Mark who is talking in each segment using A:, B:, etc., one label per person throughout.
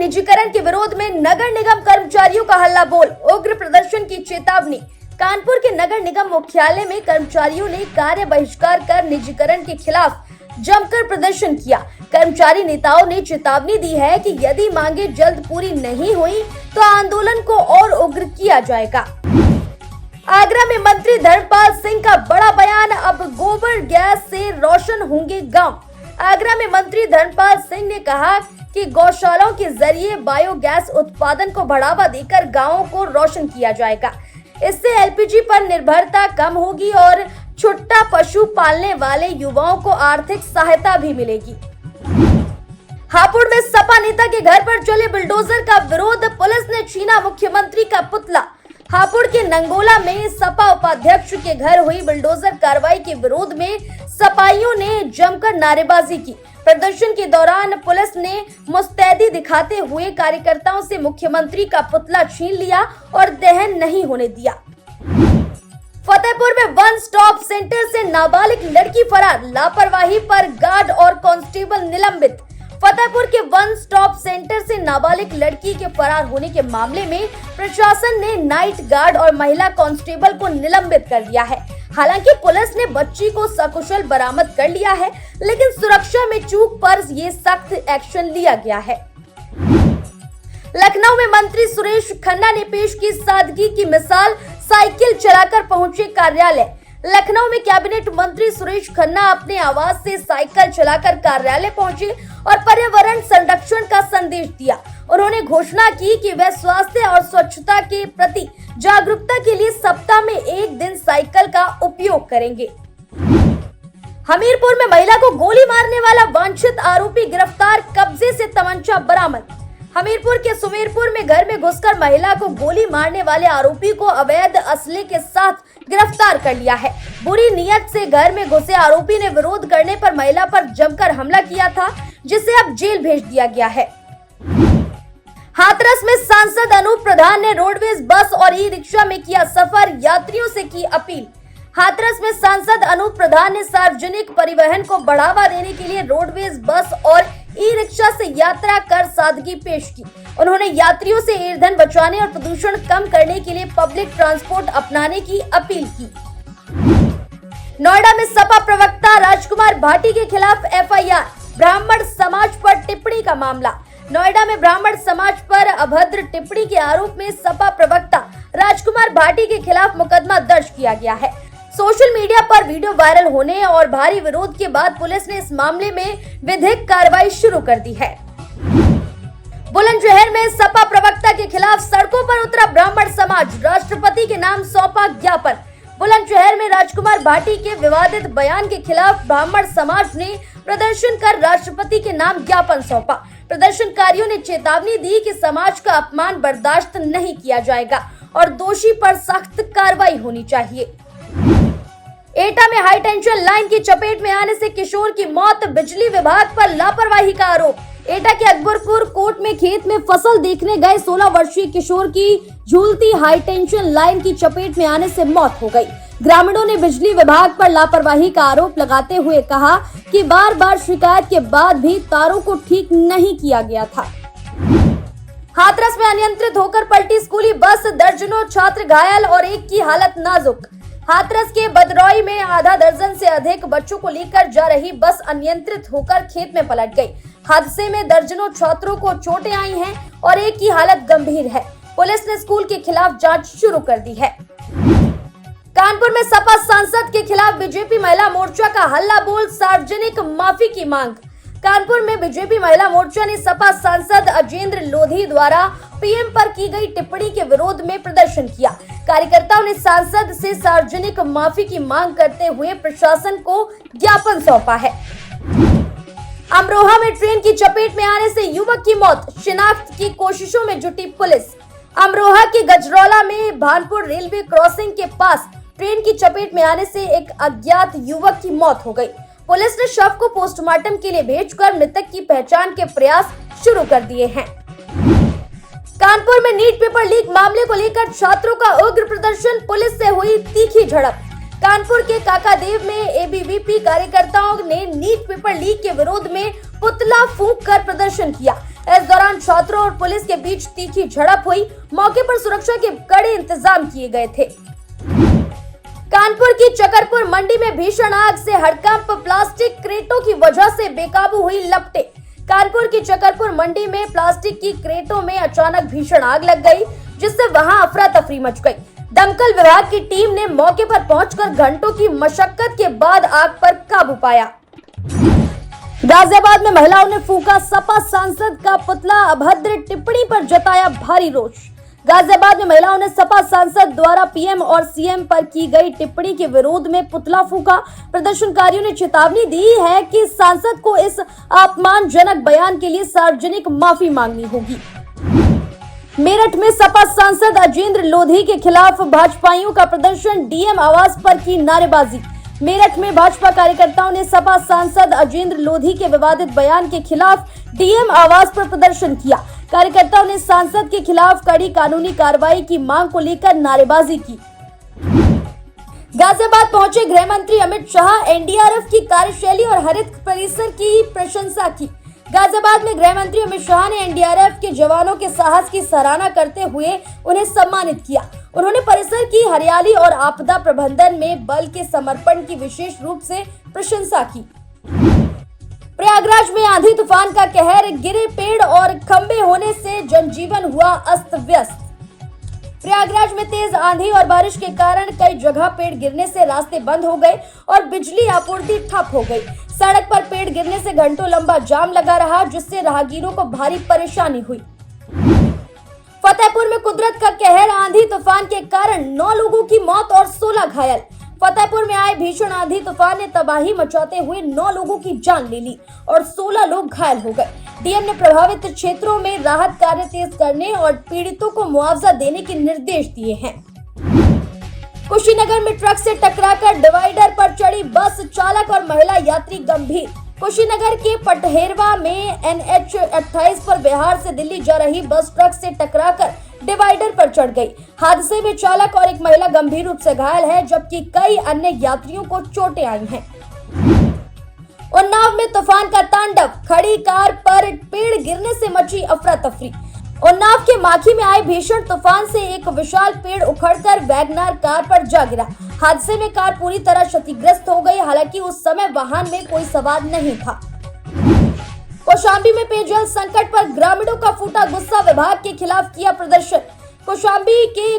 A: निजीकरण के विरोध में नगर निगम कर्मचारियों का हल्ला बोल, उग्र प्रदर्शन की चेतावनी। कानपुर के नगर निगम मुख्यालय में कर्मचारियों ने कार्य बहिष्कार कर निजीकरण के खिलाफ जमकर प्रदर्शन किया। कर्मचारी नेताओं ने चेतावनी दी है कि यदि मांगे जल्द पूरी नहीं हुई तो आंदोलन को और उग्र किया जाएगा। आगरा में मंत्री धर्मपाल सिंह का बड़ा बयान, अब गोबर गैस से रोशन होंगे गांव। आगरा में मंत्री धर्मपाल सिंह ने कहा कि गौशालाओं के जरिए बायोगैस उत्पादन को बढ़ावा देकर गांवों को रोशन किया जाएगा। इससे एलपीजी पर निर्भरता कम होगी और छुट्टा पशु पालने वाले युवाओं को आर्थिक सहायता भी मिलेगी। हापुड़ में सपा नेता के घर पर चले बुलडोजर का विरोध, पुलिस ने छीना मुख्यमंत्री का पुतला। हापुड़ के नंगोला में सपा उपाध्यक्ष के घर हुई बुलडोजर कार्रवाई के विरोध में सपाइयों ने जमकर नारेबाजी की। प्रदर्शन के दौरान पुलिस ने मुस्तैदी दिखाते हुए कार्यकर्ताओं से मुख्यमंत्री का पुतला छीन लिया और दहन नहीं होने दिया। फतेहपुर में वन स्टॉप सेंटर से नाबालिग लड़की फरार, लापरवाही पर गार्ड और कांस्टेबल निलंबित। फतेहपुर के वन स्टॉप सेंटर से नाबालिग लड़की के फरार होने के मामले में प्रशासन ने नाइट गार्ड और महिला कांस्टेबल को निलंबित कर दिया है। हालांकि पुलिस ने बच्ची को सकुशल बरामद कर लिया है, लेकिन सुरक्षा में चूक पर ये सख्त एक्शन लिया गया है। लखनऊ में मंत्री सुरेश खन्ना ने पेश की सादगी की मिसाल, साइकिल चलाकर पहुंचे कार्यालय। लखनऊ में कैबिनेट मंत्री सुरेश खन्ना अपने आवास से साइकिल चलाकर कार्यालय पहुंचे और पर्यावरण संरक्षण का संदेश दिया। उन्होंने घोषणा की कि वे स्वास्थ्य और स्वच्छता के प्रति जागरूकता के लिए सप्ताह में एक दिन साइकिल का उपयोग करेंगे। हमीरपुर में महिला को गोली मारने वाला वांछित आरोपी गिरफ्तार, कब्जे से तमंचा बरामद। हमीरपुर के सुमेरपुर में घर में घुसकर महिला को गोली मारने वाले आरोपी को अवैध असले के साथ गिरफ्तार कर लिया है। बुरी नीयत से घर में घुसे आरोपी ने विरोध करने पर महिला पर जमकर हमला किया था, जिसे अब जेल भेज दिया गया है। हाथरस में सांसद अनूप प्रधान ने रोडवेज बस और ई रिक्शा में किया सफर, यात्रियों से की अपील। हाथरस में सांसद अनूप प्रधान ने सार्वजनिक परिवहन को बढ़ावा देने के लिए रोडवेज बस और ई रिक्शा से यात्रा कर सादगी पेश की। उन्होंने यात्रियों से ईंधन बचाने और प्रदूषण कम करने के लिए पब्लिक ट्रांसपोर्ट अपनाने की अपील की। नोएडा में सपा प्रवक्ता राजकुमार भाटी के खिलाफ एफआईआर, ब्राह्मण समाज पर टिप्पणी का मामला। नोएडा में ब्राह्मण समाज पर अभद्र टिप्पणी के आरोप में सपा प्रवक्ता राजकुमार भाटी के खिलाफ मुकदमा दर्ज किया गया है। सोशल मीडिया पर वीडियो वायरल होने और भारी विरोध के बाद पुलिस ने इस मामले में विधिक कार्रवाई शुरू कर दी है। बुलंदशहर में सपा प्रवक्ता के खिलाफ सड़कों पर उतरा ब्राह्मण समाज, राष्ट्रपति के नाम सौंपा ज्ञापन। बुलंदशहर में राजकुमार भाटी के विवादित बयान के खिलाफ ब्राह्मण समाज ने प्रदर्शन कर राष्ट्रपति के नाम ज्ञापन सौंपा। प्रदर्शनकारियों ने चेतावनी दी कि समाज का अपमान बर्दाश्त नहीं किया जाएगा और दोषी पर सख्त कार्रवाई होनी चाहिए। एटा में हाई टेंशन लाइन की चपेट में आने से किशोर की मौत, बिजली विभाग पर लापरवाही का आरोप। एटा के अकबरपुर कोट में खेत में फसल देखने गए 16 वर्षीय किशोर की झूलती हाई टेंशन लाइन की चपेट में आने से मौत हो गई। ग्रामीणों ने बिजली विभाग पर लापरवाही का आरोप लगाते हुए कहा कि बार बार शिकायत के बाद भी तारों को ठीक नहीं किया गया था। हाथरस में अनियंत्रित होकर पलटी स्कूली बस, दर्जनों छात्र घायल और एक की हालत नाजुक। हाथरस के बदरौई में आधा दर्जन से अधिक बच्चों को लेकर जा रही बस अनियंत्रित होकर खेत में पलट गई। हादसे में दर्जनों छात्रों को चोटें आई हैं और एक की हालत गंभीर है। पुलिस ने स्कूल के खिलाफ जांच शुरू कर दी है। कानपुर में सपा सांसद के खिलाफ बीजेपी महिला मोर्चा का हल्ला बोल, सार्वजनिक माफी की मांग। कानपुर में बीजेपी महिला मोर्चा ने सपा सांसद अजेंद्र लोधी द्वारा पीएम पर की गई टिप्पणी के विरोध में प्रदर्शन किया। कार्यकर्ताओं ने सांसद से सार्वजनिक माफी की मांग करते हुए प्रशासन को ज्ञापन सौंपा है। अमरोहा में ट्रेन की चपेट में आने से युवक की मौत, शिनाख्त की कोशिशों में जुटी पुलिस। अमरोहा के गजरौला में भानपुर रेलवे क्रॉसिंग के पास ट्रेन की चपेट में आने से एक अज्ञात युवक की मौत हो गई। पुलिस ने शव को पोस्टमार्टम के लिए भेजकर मृतक की पहचान के प्रयास शुरू कर दिए हैं। कानपुर में नीट पेपर लीक मामले को लेकर छात्रों का उग्र प्रदर्शन, पुलिस से हुई तीखी झड़प। कानपुर के काकादेव में एबीवीपी कार्यकर्ताओं ने नीट पेपर लीक के विरोध में पुतला फूंक कर प्रदर्शन किया। इस दौरान छात्रों और पुलिस के बीच तीखी झड़प हुई। मौके पर सुरक्षा के कड़े इंतजाम किए गए थे। कानपुर की चकरपुर मंडी में भीषण आग से हड़कंप, प्लास्टिक क्रेटों की वजह से बेकाबू हुई लपटें। कानपुर की चकरपुर मंडी में प्लास्टिक की क्रेटों में अचानक भीषण आग लग गई, जिससे वहां अफरा तफरी मच गई। दमकल विभाग की टीम ने मौके पर पहुंचकर घंटों की मशक्कत के बाद आग पर काबू पाया। गाजियाबाद में महिलाओं ने फूंका सपा सांसद का पुतला, अभद्र टिप्पणी पर जताया भारी रोष। गाजियाबाद में महिलाओं ने सपा सांसद द्वारा पीएम और सीएम पर की गई टिप्पणी के विरोध में पुतला फूंका। प्रदर्शनकारियों ने चेतावनी दी है कि सांसद को इस अपमानजनक बयान के लिए सार्वजनिक माफी मांगनी होगी। मेरठ में सपा सांसद अजेंद्र लोधी के खिलाफ भाजपाइयों का प्रदर्शन, डीएम आवास पर की नारेबाजी। मेरठ में भाजपा कार्यकर्ताओं ने सपा सांसद अजेंद्र लोधी के विवादित बयान के खिलाफ डीएम आवास पर प्रदर्शन किया। कार्यकर्ताओं ने सांसद के खिलाफ कड़ी कानूनी कार्रवाई की मांग को लेकर नारेबाजी की। गाजियाबाद पहुंचे गृह मंत्री अमित शाह, एनडीआरएफ की कार्यशैली और हरित परिसर की प्रशंसा की। गाजियाबाद में गृह मंत्री अमित शाह ने एनडीआरएफ के जवानों के साहस की सराहना करते हुए उन्हें सम्मानित किया। उन्होंने परिसर की हरियाली और आपदा प्रबंधन में बल के समर्पण की विशेष रूप से प्रशंसा की। प्रयागराज में आंधी तूफान का कहर, गिरे पेड़ और खंभे होने से जनजीवन हुआ अस्त व्यस्त। प्रयागराज में तेज आंधी और बारिश के कारण कई जगह पेड़ गिरने से रास्ते बंद हो गए और बिजली आपूर्ति ठप हो गई। सड़क पर पेड़ गिरने से घंटों लंबा जाम लगा रहा, जिससे राहगीरों को भारी परेशानी हुई। फतेहपुर में कुदरत का कहर, आंधी तूफान के कारण 9 लोगों की मौत और 16 घायल। फतेहपुर में आए भीषण आंधी तूफान ने तबाही मचाते हुए 9 लोगों की जान ले ली और 16 लोग घायल हो गए। डीएम ने प्रभावित क्षेत्रों में राहत कार्य तेज करने और पीड़ितों को मुआवजा देने के निर्देश दिए हैं। कुशीनगर में ट्रक से टकराकर डिवाइडर पर चढ़ी बस, चालक और महिला यात्री गंभीर। कुशीनगर के पटहेरवा में NH 28 पर बिहार से दिल्ली जा रही बस ट्रक से टकराकर डिवाइडर पर चढ़ गई। हादसे में चालक और एक महिला गंभीर रूप से घायल है, जबकि कई अन्य यात्रियों को चोटें आई हैं। उन्नाव में तूफान का तांडव, खड़ी कार पर पेड़ गिरने से मची अफरा तफरी। उन्नाव के माखी में आए भीषण तूफान से एक विशाल पेड़ उखड़कर वैगनार कार पर जा गिरा। हादसे में कार पूरी तरह क्षतिग्रस्त हो गई, हालांकि उस समय वाहन में कोई सवार नहीं था। कौशाम्बी में पेयजल संकट पर ग्रामीणों का फूटा गुस्सा, विभाग के खिलाफ किया प्रदर्शन। कौशाम्बी के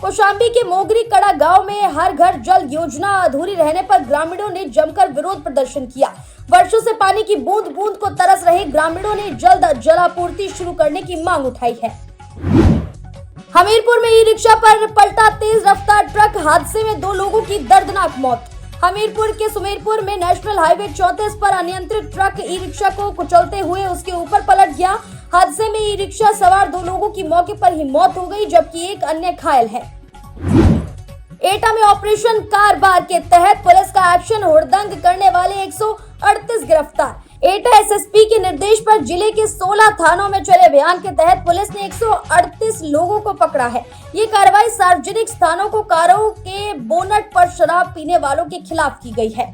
A: कौशाम्बी के मोगरी कड़ा गांव में हर घर जल योजना अधूरी रहने पर ग्रामीणों ने जमकर विरोध प्रदर्शन किया। वर्षों से पानी की बूंद बूंद को तरस रहे ग्रामीणों ने जल्द जलापूर्ति शुरू करने की मांग उठाई है। हमीरपुर में ई रिक्शा पर पलटा तेज रफ्तार ट्रक, हादसे में 2 लोगों की दर्दनाक मौत। हमीरपुर के सुमेरपुर में नेशनल हाईवे 34 पर अनियंत्रित ट्रक ई रिक्शा को कुचलते हुए उसके ऊपर पलट गया। हादसे में ई रिक्शा सवार 2 लोगों की मौके पर ही मौत हो गई, जबकि एक अन्य घायल है। एटा में ऑपरेशन कारबार के तहत पुलिस का एक्शन, हुड़दंग करने वाले 138 गिरफ्तार। एटा एसएसपी के निर्देश पर जिले के 16 थानों में चले अभियान के तहत पुलिस ने 138 लोगों को पकड़ा है। ये कार्रवाई सार्वजनिक स्थानों को कारों के बोनट पर शराब पीने वालों के खिलाफ की गई है।